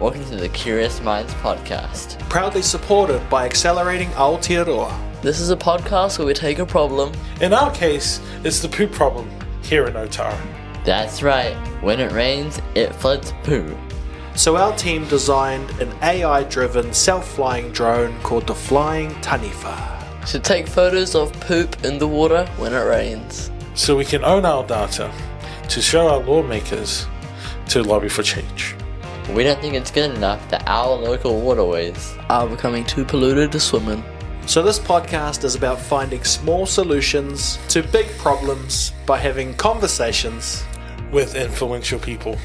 welcome to the Curious Minds podcast. Proudly supported by Accelerating Aotearoa. This is a podcast where we take a problem. In our case, it's the poo problem here in Otara. That's right, when it rains, it floods poo. So our team designed an AI-driven self-flying drone called the Flying Taniwha. To take photos of poop in the water when it rains. So we can own our data to show our lawmakers to lobby for change. We don't think it's good enough that our local waterways are becoming too polluted to swim in. So this podcast is about finding small solutions to big problems by having conversations with influential people.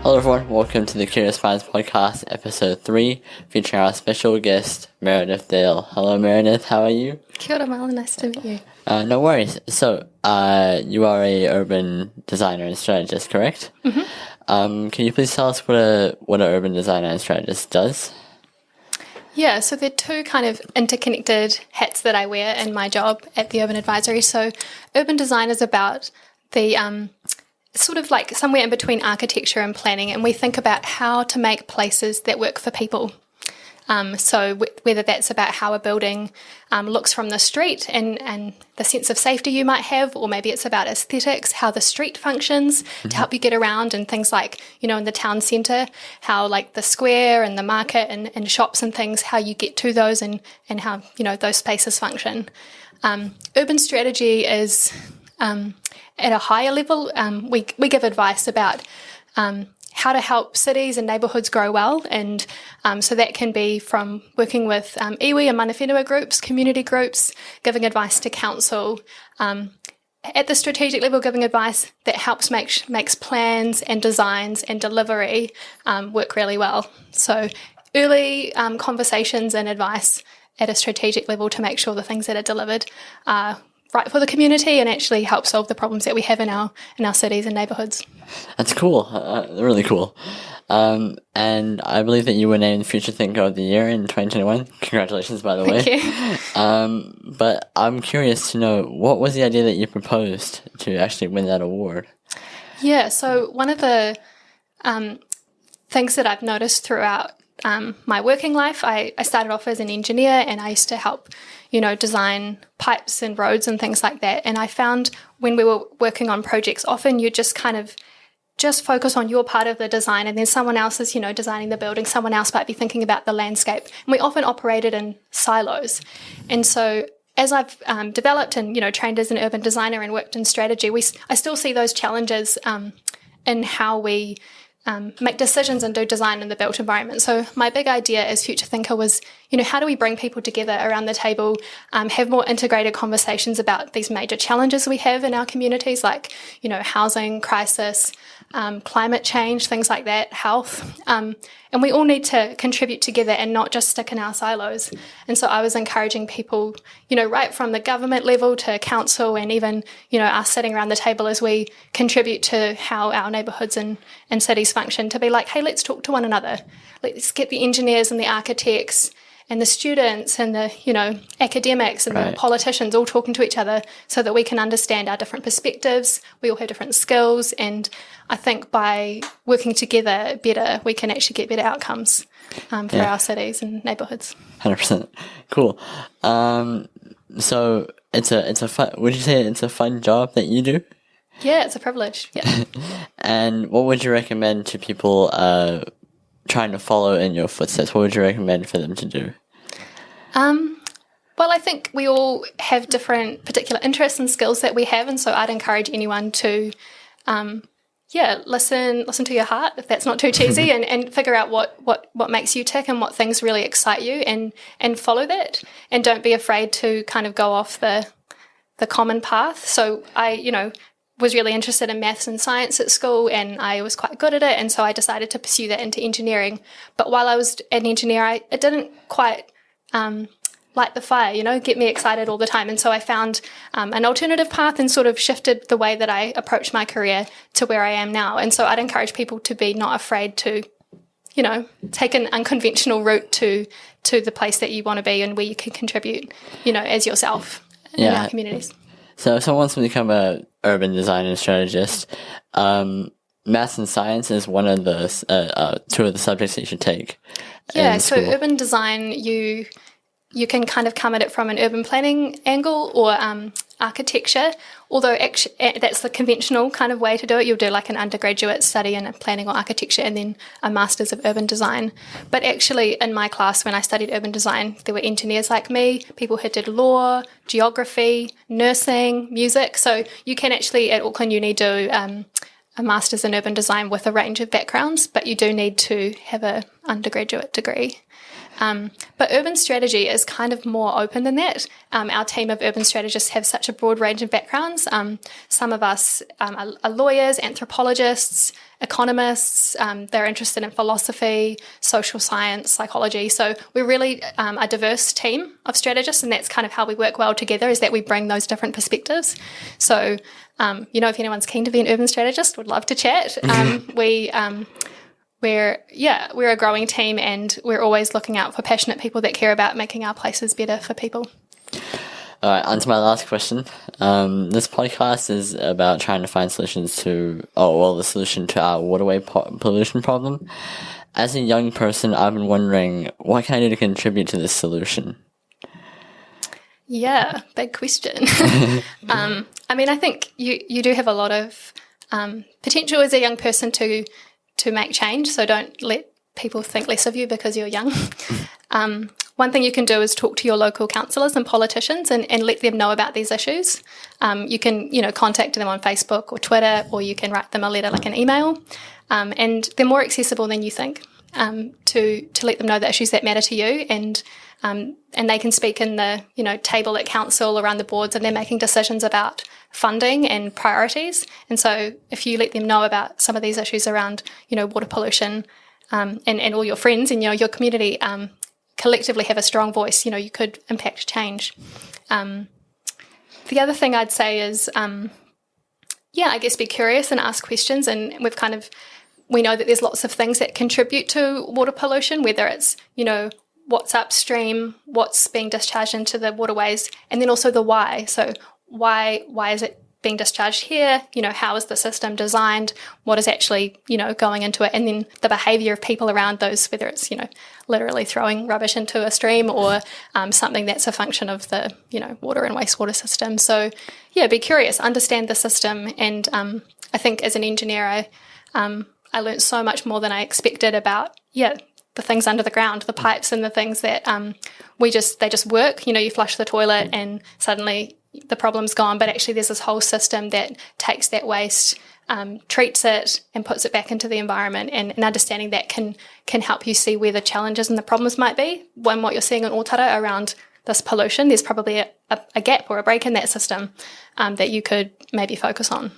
Hello everyone, welcome to the Curious Minds podcast, episode 3, featuring our special guest, Meredith Dale. Hello Meredith, how are you? Kia ora, Mal, nice to meet you. No worries. So, you are a urban designer and strategist, correct? Mm-hmm. Can you please tell us what an urban designer and strategist does? Yeah, so there are two kind of interconnected hats that I wear in my job at the Urban Advisory. So urban design is about the sort of like somewhere in between architecture and planning, and we think about how to make places that work for people. So whether that's about how a building looks from the street and the sense of safety you might have, or maybe it's about aesthetics, how the street functions to help you get around, and things like, you know, in the town centre, how like the square and the market and shops and things, how you get to those and how, you know, those spaces function. Urban strategy is at a higher level. We give advice about how to help cities and neighbourhoods grow well, and so that can be from working with iwi and mana whenua groups, community groups, giving advice to council, at the strategic level, giving advice that helps makes plans and designs and delivery work really well. So early conversations and advice at a strategic level to make sure the things that are delivered are right for the community and actually help solve the problems that we have in our cities and neighbourhoods. That's cool, really cool. And I believe that you were named Future Thinker of the Year in 2021. Congratulations, by the way. Thank you. But I'm curious to know, what was the idea that you proposed to actually win that award? Yeah, so one of the things that I've noticed throughout my working life, I started off as an engineer, and I used to help, you know, design pipes and roads and things like that. And I found when we were working on projects, often you just kind of just focus on your part of the design, and then someone else is, you know, designing the building, someone else might be thinking about the landscape. And we often operated in silos. And so as I've developed and, you know, trained as an urban designer and worked in strategy, I still see those challenges in how we make decisions and do design in the built environment. So my big idea as Future Thinker was, you know, how do we bring people together around the table, have more integrated conversations about these major challenges we have in our communities, like, you know, housing crisis, climate change, things like that, health. And we all need to contribute together and not just stick in our silos. And so I was encouraging people, you know, right from the government level to council, and even, you know, us sitting around the table as we contribute to how our neighbourhoods and cities function, to be like, hey, let's talk to one another. Let's get the engineers and the architects and the students and the, you know, academics and the politicians all talking to each other so that we can understand our different perspectives. We all have different skills, and I think by working together better, we can actually get better outcomes for our cities and neighbourhoods. 100%. Cool. So it's a fun, would you say it's a fun job that you do? Yeah, it's a privilege. Yeah. And what would you recommend to people trying to follow in your footsteps? What would you recommend for them to do? Well, I think we all have different particular interests and skills that we have, and so I'd encourage anyone to listen to your heart, if that's not too cheesy, and figure out what makes you tick and what things really excite you, and follow that, and don't be afraid to kind of go off the common path. So I, you know, was really interested in maths and science at school, and I was quite good at it, and so I decided to pursue that into engineering. But while I was an engineer, it didn't quite light the fire, you know, get me excited all the time. And so I found an alternative path and sort of shifted the way that I approached my career to where I am now. And so I'd encourage people to be not afraid to, you know, take an unconventional route to the place that you want to be and where you can contribute, you know, as yourself. in our communities. So if someone wants to become a urban designer and strategist, maths and science is one of the two of the subjects that you should take. Yeah, so urban design, you can kind of come at it from an urban planning angle or architecture, although actually that's the conventional kind of way to do it. You'll do like an undergraduate study in planning or architecture and then a master's of urban design. But actually in my class when I studied urban design, there were engineers like me, people who did law, geography, nursing, music. So you can actually at Auckland Uni do a master's in urban design with a range of backgrounds, but you do need to have an undergraduate degree. But urban strategy is kind of more open than that. Our team of urban strategists have such a broad range of backgrounds. Some of us are lawyers, anthropologists, economists. They're interested in philosophy, social science, psychology. So we're really a diverse team of strategists, and that's kind of how we work well together, is that we bring those different perspectives. So, if anyone's keen to be an urban strategist, would love to chat. We're a growing team, and we're always looking out for passionate people that care about making our places better for people. All right, on to my last question. This podcast is about trying to find solutions the solution to our waterway pollution problem. As a young person, I've been wondering, what can I do to contribute to this solution? Yeah, big question. I think you do have a lot of potential as a young person to make change, so don't let people think less of you because you're young. One thing you can do is talk to your local councillors and politicians and let them know about these issues. You can, contact them on Facebook or Twitter, or you can write them a letter like an email. And they're more accessible than you think to let them know the issues that matter to you. And they can speak in the, table at council, around the boards, and they're making decisions about funding and priorities. And so if you let them know about some of these issues around, water pollution, and all your friends in your community collectively have a strong voice, you could impact change. The other thing I'd say is, I guess be curious and ask questions. And we know that there's lots of things that contribute to water pollution, whether it's, what's upstream, what's being discharged into the waterways, and then also the why. So why is it being discharged here? How is the system designed? What is actually, going into it? And then the behaviour of people around those, whether it's, literally throwing rubbish into a stream or something that's a function of the, water and wastewater system. So, be curious, understand the system. And I think as an engineer, I learned so much more than I expected about, the things under the ground, the pipes and the things that they just work. You flush the toilet and suddenly the problem's gone, but actually there's this whole system that takes that waste, treats it and puts it back into the environment, and understanding that can help you see where the challenges and the problems might be. When what you're seeing in Otara around this pollution, there's probably a gap or a break in that system that you could maybe focus on.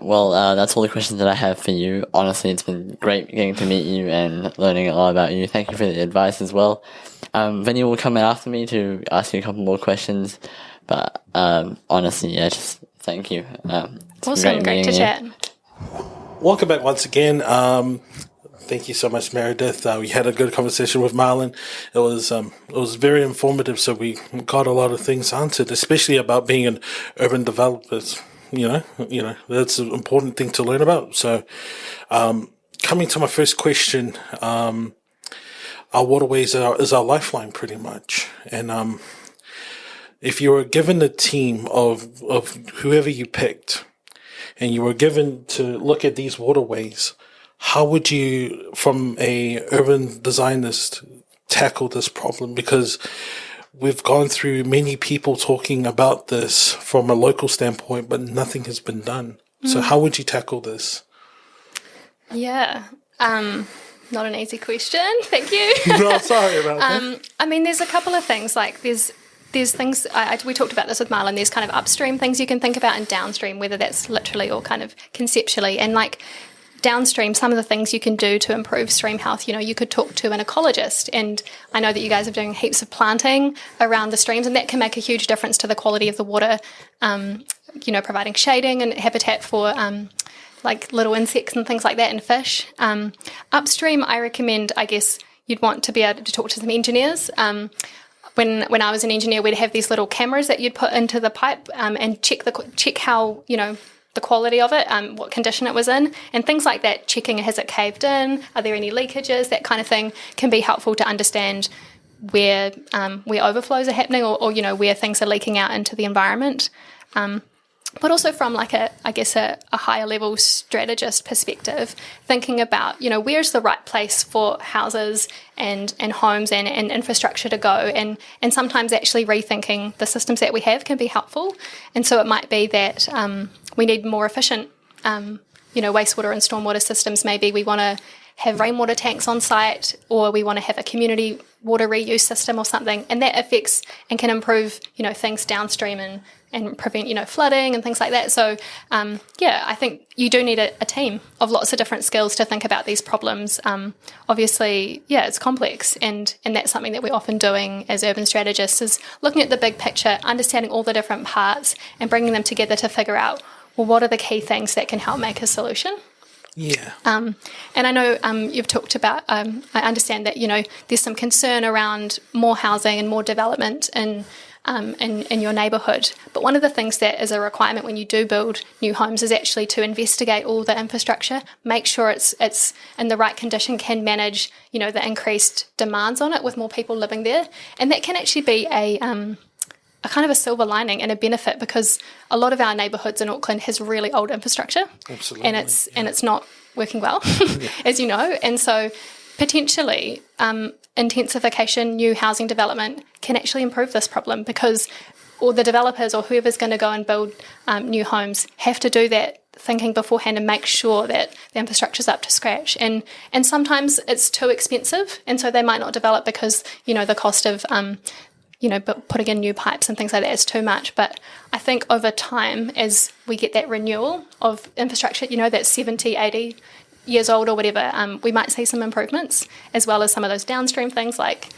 Well, that's all the questions that I have for you. Honestly, it's been great getting to meet you and learning a lot about you. Thank you for the advice as well. Vinny will come in after me to ask you a couple more questions. But honestly, just thank you. Awesome, great to chat. Welcome back once again. Thank you so much, Meredith. We had a good conversation with Marlon. It was very informative, so we got a lot of things answered, especially about being an urban developer. That's an important thing to learn about. So, coming to my first question, our waterways is our lifeline pretty much. And, if you were given a team of whoever you picked and you were given to look at these waterways, how would you, from a urban designerist, tackle this problem? Because we've gone through many people talking about this from a local standpoint, but nothing has been done. So how would you tackle this? Yeah. Not an easy question. Thank you. No, sorry about that. There's a couple of things. Like there's things, we talked about this with Marlon, there's kind of upstream things you can think about and downstream, whether that's literally or kind of conceptually. And like downstream, some of the things you can do to improve stream health, you could talk to an ecologist. And I know that you guys are doing heaps of planting around the streams, and that can make a huge difference to the quality of the water, providing shading and habitat for like little insects and things like that and fish. Upstream, I recommend, I guess, you'd want to be able to talk to some engineers. when I was an engineer, we'd have these little cameras that you'd put into the pipe and check how, the quality of it, what condition it was in, and things like that, checking has it caved in, are there any leakages, that kind of thing can be helpful to understand where overflows are happening or where things are leaking out into the environment. But also from like a higher level strategist perspective, thinking about, where's the right place for houses and homes and infrastructure to go, and sometimes actually rethinking the systems that we have can be helpful. And so it might be that we need more efficient, wastewater and stormwater systems. Maybe we want to have rainwater tanks on site, or we want to have a community water reuse system or something, and that affects and can improve, things downstream and prevent, flooding and things like that. So, I think you do need a team of lots of different skills to think about these problems. Obviously, it's complex, and that's something that we're often doing as urban strategists, is looking at the big picture, understanding all the different parts and bringing them together to figure out, well, what are the key things that can help make a solution? Yeah. And I know you've talked about, I understand that, there's some concern around more housing and more development in your neighbourhood. But one of the things that is a requirement when you do build new homes is actually to investigate all the infrastructure, make sure it's in the right condition, can manage, the increased demands on it with more people living there. And that can actually be a kind of a silver lining and a benefit, because a lot of our neighbourhoods in Auckland has really old infrastructure. Absolutely. And it's not working well, as you know. And so potentially intensification, new housing development can actually improve this problem, because all the developers or whoever's going to go and build new homes have to do that thinking beforehand and make sure that the infrastructure's up to scratch. And sometimes it's too expensive, and so they might not develop because, the cost of but putting in new pipes and things like that is too much. But I think over time, as we get that renewal of infrastructure, that's 70, 80 years old or whatever, we might see some improvements, as well as some of those downstream things like,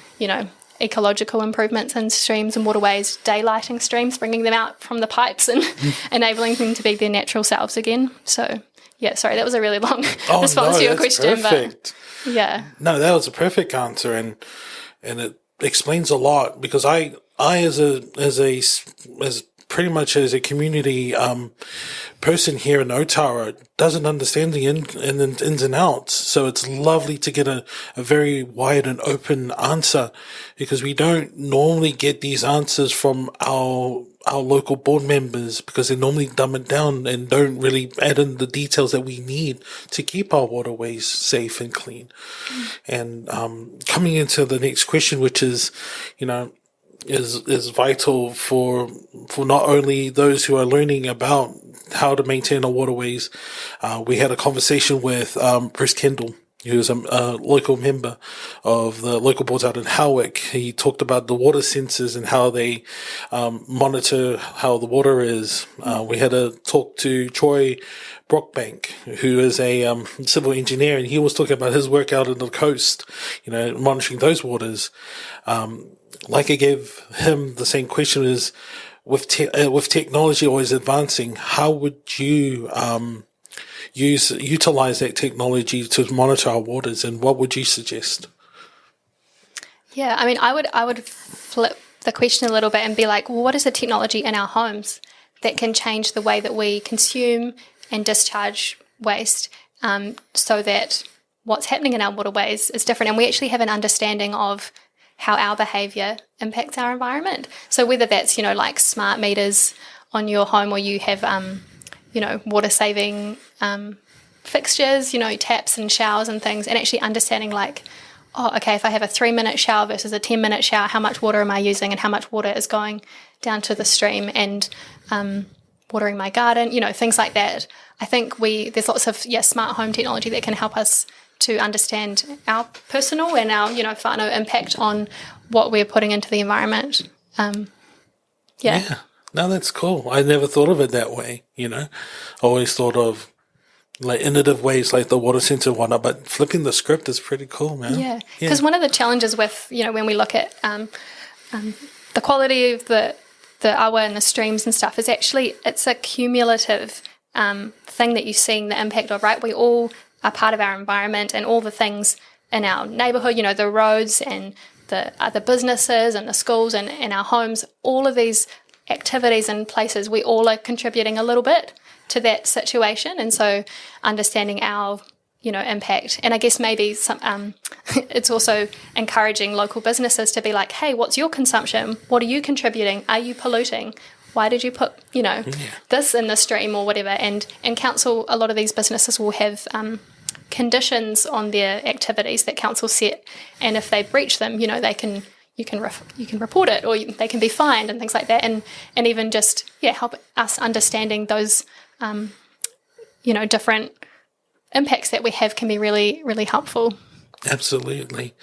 ecological improvements in streams and waterways, daylighting streams, bringing them out from the pipes and enabling them to be their natural selves again. So, sorry, that was a really long response to your question. Perfect. But yeah. No, that was a perfect answer, and it explains a lot, because I as pretty much as a community person here in Otara doesn't understand the ins and outs. So it's lovely to get a very wide and open answer, because we don't normally get these answers from our local board members, because they normally dumb it down and don't really add in the details that we need to keep our waterways safe and clean. And coming into the next question, which is, is vital for not only those who are learning about how to maintain our waterways. We had a conversation with Bruce Kendall, who is a local member of the local boards out in Howick. He talked about the water sensors and how they monitor how the water is. We had a talk to Troy Brockbank, who is a civil engineer, and he was talking about his work out on the coast, monitoring those waters. Like I gave him the same question, is with technology always advancing, how would you utilize that technology to monitor our waters, and what would you suggest? Yeah, I mean, I would flip the question a little bit and be like, well, what is the technology in our homes that can change the way that we consume and discharge waste, so that what's happening in our waterways is different, and we actually have an understanding of how our behaviour impacts our environment. So whether that's, like smart meters on your home, or you have, water saving fixtures, taps and showers and things, and actually understanding like, oh, okay, if I have a 3-minute shower versus a 10-minute shower, how much water am I using, and how much water is going down to the stream, and watering my garden, things like that. I think there's lots of smart home technology that can help us to understand our personal and our, whānau impact on what we're putting into the environment. Yeah. No, that's cool. I never thought of it that way, I always thought of like innovative ways like the water sensor one, but flipping the script is pretty cool, man. Yeah, because one of the challenges with, when we look at the quality of the awa and the streams and stuff is actually, it's a cumulative thing that you're seeing the impact of, right? We all are part of our environment, and all the things in our neighbourhood, the roads and the businesses and the schools and our homes, all of these activities and places, we all are contributing a little bit to that situation. And so understanding our, impact. And I guess maybe it's also encouraging local businesses to be like, hey, what's your consumption? What are you contributing? Are you polluting? Why did you put, this in the stream or whatever? And council, a lot of these businesses will have conditions on their activities that council set. And if they breach them, they can, you can report it, or they can be fined and things like that. And even just, help us understanding those, different impacts that we have can be really, really helpful. Absolutely.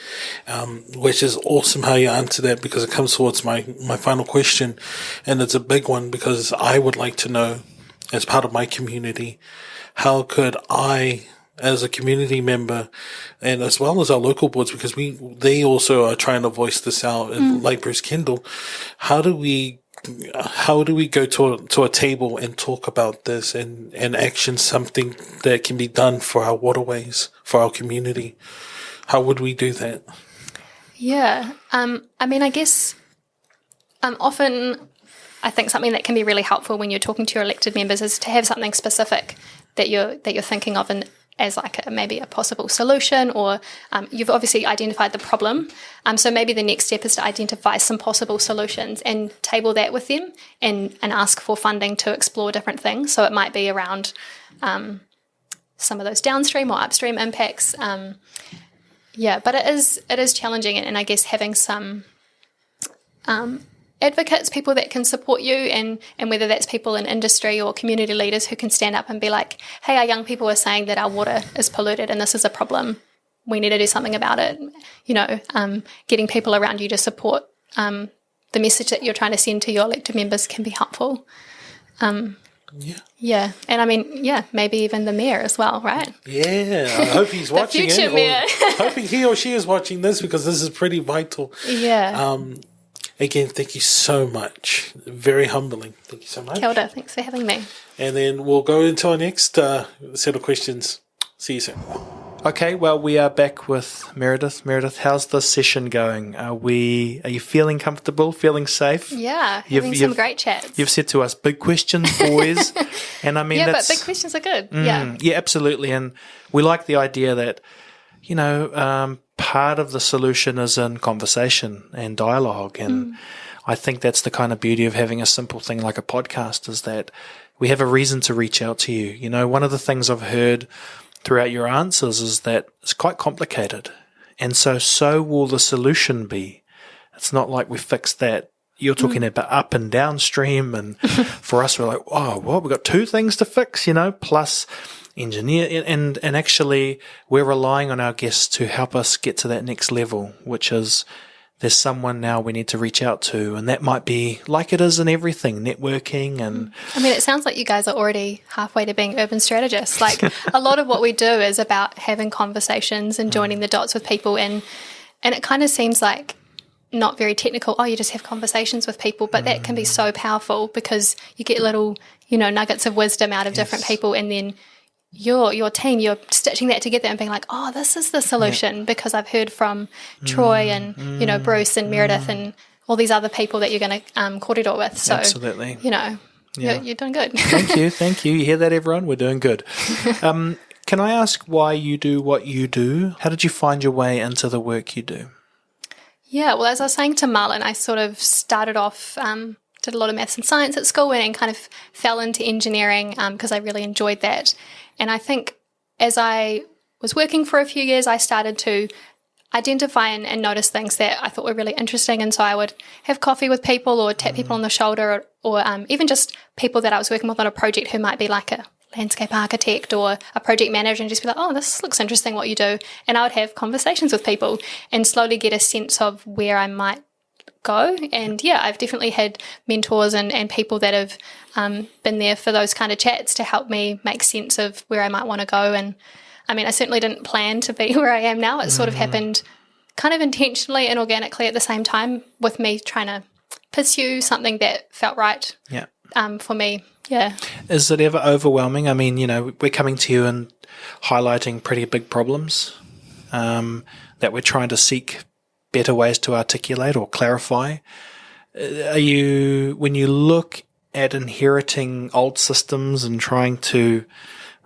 Which is awesome how you answer that, because it comes towards my final question. And it's a big one, because I would like to know, as part of my community, how could I, as a community member, and as well as our local boards, because they also are trying to voice this out, like Bruce Kendall, how do we go to a table and talk about this and action something that can be done for our waterways, for our community? How would we do that? Yeah. I guess often I think something that can be really helpful when you're talking to your elected members is to have something specific that you're thinking of and as like maybe a possible solution, or you've obviously identified the problem. So maybe the next step is to identify some possible solutions and table that with them and ask for funding to explore different things. So it might be around some of those downstream or upstream impacts. But it is challenging, and I guess having some advocates, people that can support you, and whether that's people in industry or community leaders who can stand up and be like, hey, our young people are saying that our water is polluted and this is a problem. We need to do something about it. Getting people around you to support the message that you're trying to send to your elected members can be helpful. Yeah. And maybe even the mayor as well, right? Yeah. I hope he's watching future it. Mayor. Hope he or she is watching this, because this is pretty vital. Yeah. Again, thank you so much. Very humbling. Thank you so much. Kia ora. Thanks for having me. And then we'll go into our next set of questions. See you soon. Okay, well, we are back with Meredith. Meredith, how's the session going? Are you feeling comfortable, feeling safe? Yeah, having some great chats. You've said to us, big questions, boys. And I mean, but big questions are good. Yeah, absolutely. And we like the idea that, part of the solution is in conversation and dialogue. And I think that's the kind of beauty of having a simple thing like a podcast, is that we have a reason to reach out to you. One of the things I've heard throughout your answers is that it's quite complicated. And so will the solution be. It's not like we fixed that. You're talking about up and downstream. And for us, we're like, oh, well, we've got two things to fix, plus engineer. And actually, we're relying on our guests to help us get to that next level, which is there's someone now we need to reach out to. And that might be like it is in everything, networking. And it sounds like you guys are already halfway to being urban strategists. Like a lot of what we do is about having conversations and joining the dots with people. And it kind of seems like not very technical. Oh, you just have conversations with people, but that can be so powerful, because you get little, nuggets of wisdom out of different people, and then your team, you're stitching that together and being like, oh, this is the solution, because I've heard from Troy and, Bruce and Meredith and all these other people that you're going to kōrero with. So, absolutely. You're doing good. Thank you. You hear that, everyone? We're doing good. Can I ask why you do what you do? How did you find your way into the work you do? Yeah, well, as I was saying to Marlon, I sort of started off, did a lot of maths and science at school, and kind of fell into engineering because I really enjoyed that. And I think as I was working for a few years, I started to identify and notice things that I thought were really interesting. And so I would have coffee with people or tap people on the shoulder, or even just people that I was working with on a project who might be like a landscape architect or a project manager, and just be like, oh, this looks interesting what you do. And I would have conversations with people and slowly get a sense of where I might go. And I've definitely had mentors and people that have been there for those kind of chats to help me make sense of where I might want to go. And I certainly didn't plan to be where I am now. It sort of happened kind of intentionally and organically at the same time, with me trying to pursue something that felt right for me. Yeah. Is it ever overwhelming? We're coming to you and highlighting pretty big problems that we're trying to seek better ways to articulate or clarify. When you look at inheriting old systems and trying to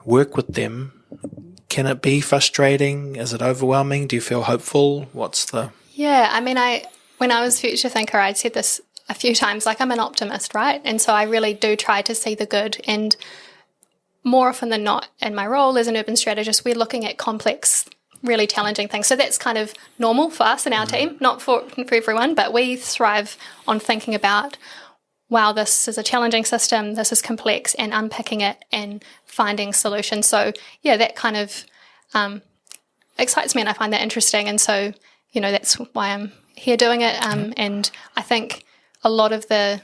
work with them, can it be frustrating? Is it overwhelming? Do you feel hopeful? Yeah, I mean, when I was future thinker, I'd said this a few times, like I'm an optimist, right? And so I really do try to see the good. And more often than not, in my role as an urban strategist, we're looking at complex, really challenging things. So that's kind of normal for us and our team, not for everyone, but we thrive on thinking about, wow, this is a challenging system, this is complex, and unpicking it and finding solutions. So yeah, that kind of excites me, and I find that interesting. And so, that's why I'm here doing it. And I think a lot of the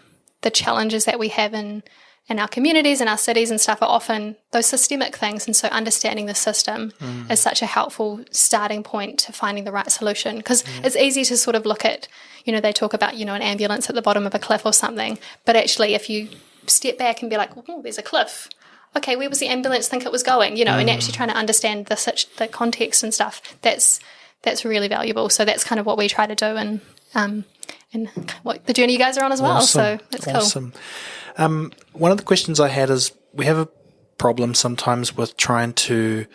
challenges that we have in our communities and our cities and stuff are often those systemic things. And so understanding the system is such a helpful starting point to finding the right solution. Because it's easy to sort of look at, they talk about, an ambulance at the bottom of a cliff or something. But actually, if you step back and be like, oh, there's a cliff. Okay, where was the ambulance think it was going? And actually trying to understand the context and stuff, that's really valuable. So that's kind of what we try to do, and what the journey you guys are on as well. Awesome. So that's cool. Awesome. One of the questions I had is, we have a problem sometimes with trying to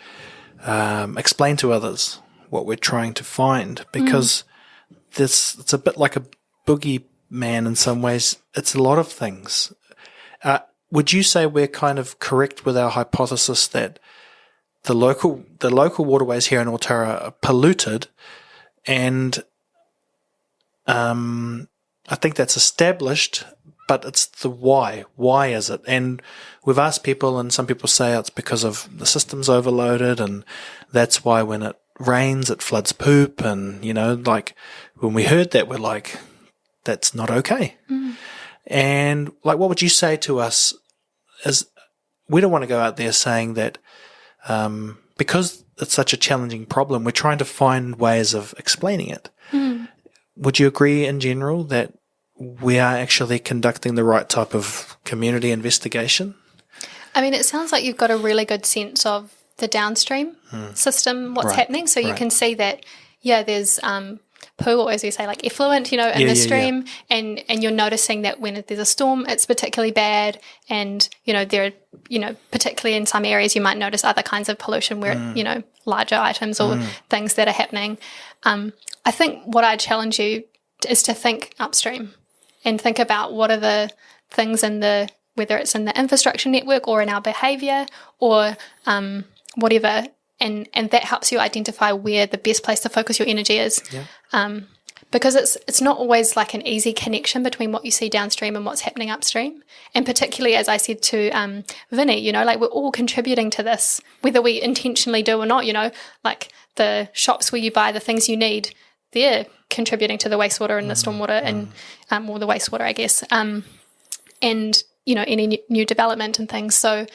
explain to others what we're trying to find, because it's a bit like a boogeyman in some ways. It's a lot of things. Would you say we're kind of correct with our hypothesis that the local waterways here in Otara are polluted, and I think that's established, but it's the why. Why is it? And we've asked people, and some people say it's because of the system's overloaded, and that's why when it rains it floods poop. And when we heard that, we're like, that's not okay. And what would you say to us? As we don't want to go out there saying that because it's such a challenging problem, we're trying to find ways of explaining it. Would you agree in general that we are actually conducting the right type of community investigation? I mean, it sounds like you've got a really good sense of the downstream system, what's happening. So you can see that, there's poo, or as we say, like effluent, in the stream, and you're noticing that when there's a storm, it's particularly bad, and there are, particularly in some areas, you might notice other kinds of pollution where larger items or things that are happening. I think what I challenge you is to think upstream and think about what are the things whether it's in the infrastructure network or in our behaviour or whatever. And that helps you identify where the best place to focus your energy is. Because it's not always like an easy connection between what you see downstream and what's happening upstream. And particularly, as I said to Vinny, we're all contributing to this, whether we intentionally do or not, like the shops where you buy the things you need, they're contributing to the wastewater and the stormwater and or the wastewater, I guess, and, any new development and things. So,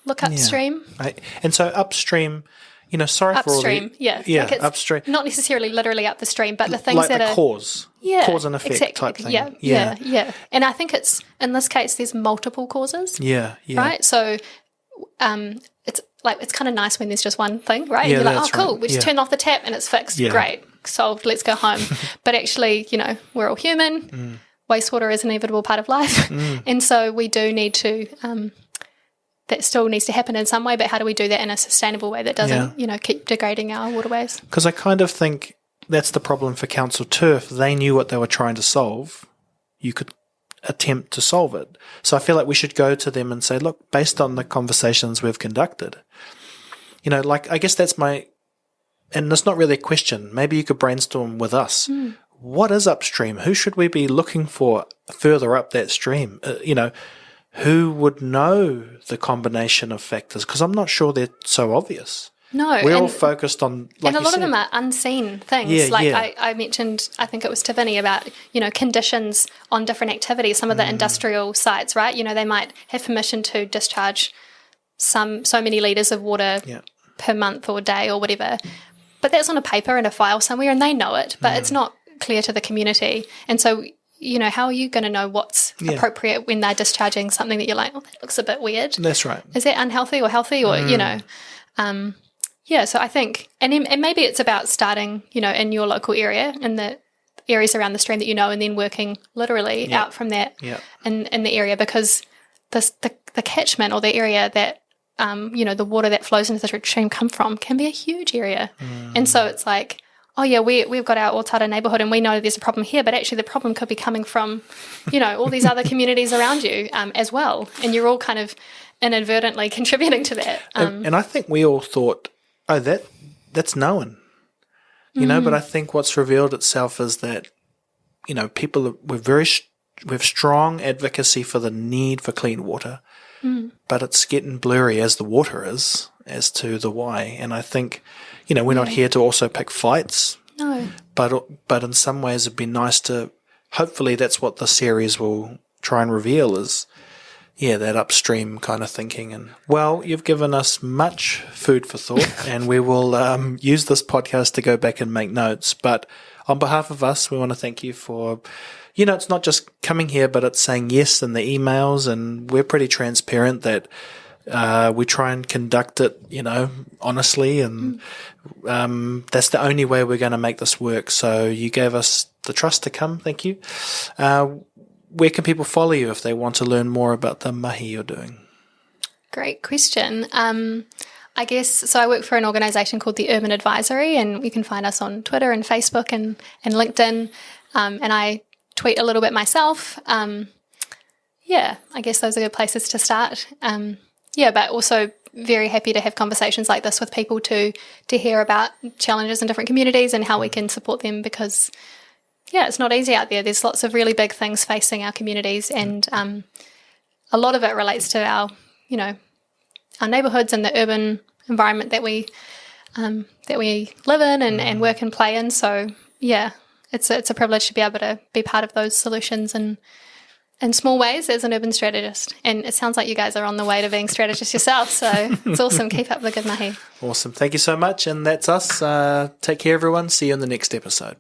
look upstream. Right. And so upstream, sorry upstream, for all the... like upstream. Not necessarily literally up the stream, but the things like that the are... cause and effect exactly. type thing. Yeah. And I think it's, in this case, there's multiple causes. Yeah. Right? So it's kind of nice when there's just one thing, right? Yeah, and you're like, cool, right. we just turn off the tap and it's fixed. Great, solved, let's go home. But actually, we're all human. Wastewater is an inevitable part of life. And so we do need to... that still needs to happen in some way, but how do we do that in a sustainable way that doesn't, keep degrading our waterways? Because I kind of think that's the problem for Council Turf. They knew what they were trying to solve. You could attempt to solve it. So I feel like we should go to them and say, look, based on the conversations we've conducted, I guess that's and it's not really a question. Maybe you could brainstorm with us. What is upstream? Who should we be looking for further up that stream? Who would know the combination of factors? Because I'm not sure they're so obvious. No. We're all focused on, like and a lot of them are unseen things. I mentioned, I think it was to Vinny, about, conditions on different activities, some of the industrial sites, right? They might have permission to discharge so many litres of water per month or day or whatever. But that's on a paper and a file somewhere, and they know it, but it's not clear to the community. And so... how are you going to know what's appropriate when they're discharging something that you're like, that looks a bit weird? That's right. Is that unhealthy or healthy? Or, Yeah, so I think, and maybe it's about starting, in your local area, in the areas around the stream that and then working literally out from that in the area, because the catchment or the area that, the water that flows into the stream come from can be a huge area. And so it's like, oh yeah, we've got our Otara neighbourhood and we know there's a problem here, but actually the problem could be coming from, all these other communities around you as well. And you're all kind of inadvertently contributing to that. And I think we all thought, oh, that's known, but I think what's revealed itself is that, we have strong advocacy for the need for clean water, but it's getting blurry as the water is as to the why. And I think, we're not here to also pick fights. No. But in some ways it'd be nice to, hopefully that's what the series will try and reveal is, that upstream kind of thinking. And, well, you've given us much food for thought, and we will use this podcast to go back and make notes. But on behalf of us, we want to thank you for, it's not just coming here, but it's saying yes in the emails, and we're pretty transparent that we try and conduct it, honestly, and that's the only way we're going to make this work. So you gave us the trust to come. Thank you. Where can people follow you if they want to learn more about the mahi you're doing? Great question. I guess, so I work for an organisation called the Urban Advisory, and you can find us on Twitter and Facebook and LinkedIn, and I tweet a little bit myself. I guess those are good places to start. But also very happy to have conversations like this with people to hear about challenges in different communities and how we can support them, because it's not easy out there. There's lots of really big things facing our communities, and a lot of it relates to our neighbourhoods and the urban environment that we live in and work and play in. So it's a privilege to be able to be part of those solutions and in small ways as an urban strategist. And it sounds like you guys are on the way to being strategists yourself, so it's awesome. Keep up the good mahi. Awesome. Thank you so much. And that's us. Take care, everyone. See you in the next episode.